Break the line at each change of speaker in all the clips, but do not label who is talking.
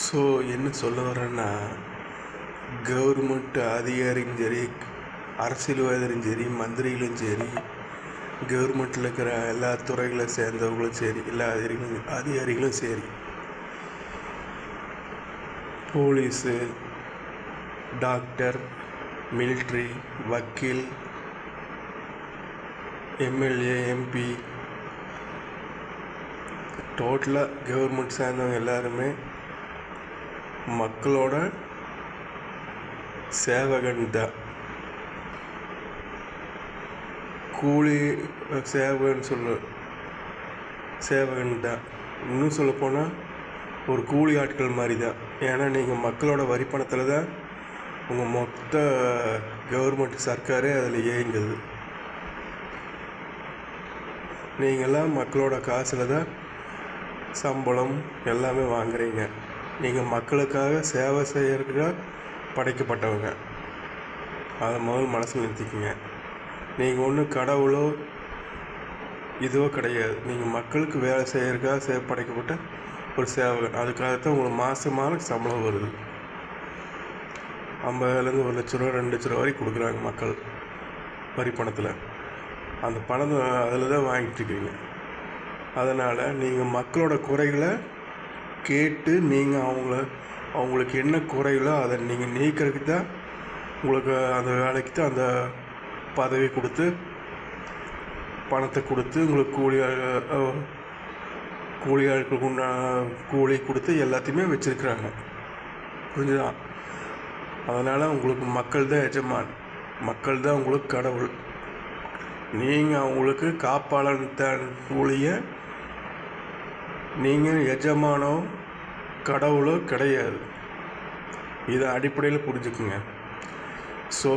So என்ன சொல்ல வரேன்னா, கவர்மெண்ட் அதிகாரியும் சரி, அரசியல்வாதியும் சரி, மந்திரிகளும் சரி, கவர்மெண்ட்டில் இருக்கிற எல்லா துறைகளை சேர்ந்தவங்களும் சரி, எல்லா அதிகாரிகளும் சரி, போலீஸு, டாக்டர், மிலிட்ரி, வக்கீல், எம்எல்ஏ, எம்பி, டோட்டலாக கவர்மெண்ட் சேர்ந்தவங்க எல்லாருமே மக்களோட சேவகன் தான். கூலி சேவகன் தான். இன்னும் சொல்லப்போனால் ஒரு கூலி ஆட்கள் மாதிரி தான். ஏன்னா நீங்கள் மக்களோட வரி பணத்தில் தான் உங்கள் மொத்த கவர்மெண்ட் சர்க்காரே அதில் இயங்குது. நீங்கள்லாம் மக்களோட காசில் தான் சம்பளம் எல்லாமே வாங்குறீங்க. நீங்கள் மக்களுக்காக சேவை செய்யறதுக்காக படைக்கப்பட்டவங்க. அதை முதல் மனசில் நிறுத்திக்கங்க. நீங்கள் ஒன்றும் கடவுளோ இதுவோ கிடையாது. நீங்கள் மக்களுக்கு வேலை செய்யறதுக்காக படைக்கப்பட்ட ஒரு சேவகன். அதுக்காகத்தான் உங்களுக்கு மாதமான சம்பளம் வருது. 50,000 1 லட்ச ரூபா 2 லட்ச ரூபா வரைக்கும் கொடுக்குறாங்க மக்கள் வரி பணத்தில். அந்த பணத்தை அதில் தான் வாங்கிட்டு இருக்கீங்க. அதனால் நீங்கள் மக்களோட குறைகளை கேட்டு நீங்கள் அவங்களுக்கு என்ன குறைகளோ அதை நீங்கள் நீக்கிறதுக்கு தான் உங்களுக்கு அந்த வேலைக்கு தான் அந்த பதவி கொடுத்து பணத்தை கொடுத்து உங்களுக்கு கூலியாளுக்கு கூலி கொடுத்து எல்லாத்தையுமே வச்சுருக்குறாங்க. புரிஞ்சுதா? அதனால் உங்களுக்கு மக்கள் தான் எஜமான், மக்கள் தான் உங்களுக்கு கடவுள். நீங்கள் அவங்களுக்கு காப்பாளன் தான் ஒழிய நீங்கள் எஜமானோ கடவுளோ கிடையாது. இதை அடிப்படையில் புரிஞ்சுக்குங்க. ஸோ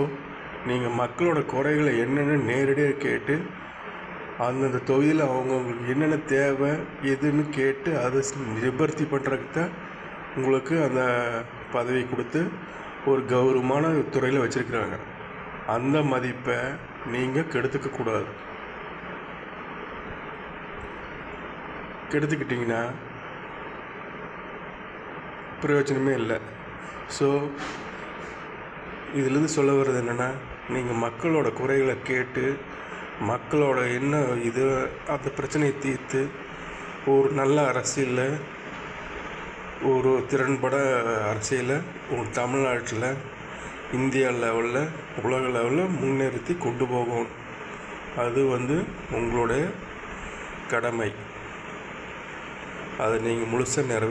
நீங்கள் மக்களோட குறைகளை என்னென்னு நேரடியாக கேட்டு அந்தந்த தொகுதியில் அவங்களுக்கு என்னென்ன தேவை எதுன்னு கேட்டு அதை நிவர்த்தி பண்ணுறதுக்கு தான் உங்களுக்கு அந்த பதவி கொடுத்து ஒரு கௌரவமான துறையில் வச்சுருக்குறாங்க. அந்த மதிப்பை நீங்கள் கெடுத்துக்கக்கூடாது. கெடுத்துக்கிட்டிங்கன்னா பிரயோஜனமே இல்லை. ஸோ இதிலேருந்து சொல்ல வர்றது என்னென்னா, நீங்கள் மக்களோட குறைகளை கேட்டு மக்களோட என்ன இது அந்த பிரச்சனையை தீர்த்து ஒரு நல்ல அரசியலில் ஒரு திறன்பட அரசியலை உங்கள் தமிழ்நாட்டில் இந்தியா லெவலில் உலக லெவலில் முன்னிறுத்தி கொண்டு போகணும். அது உங்களுடைய கடமை. அதை நீங்கள் முழுசாக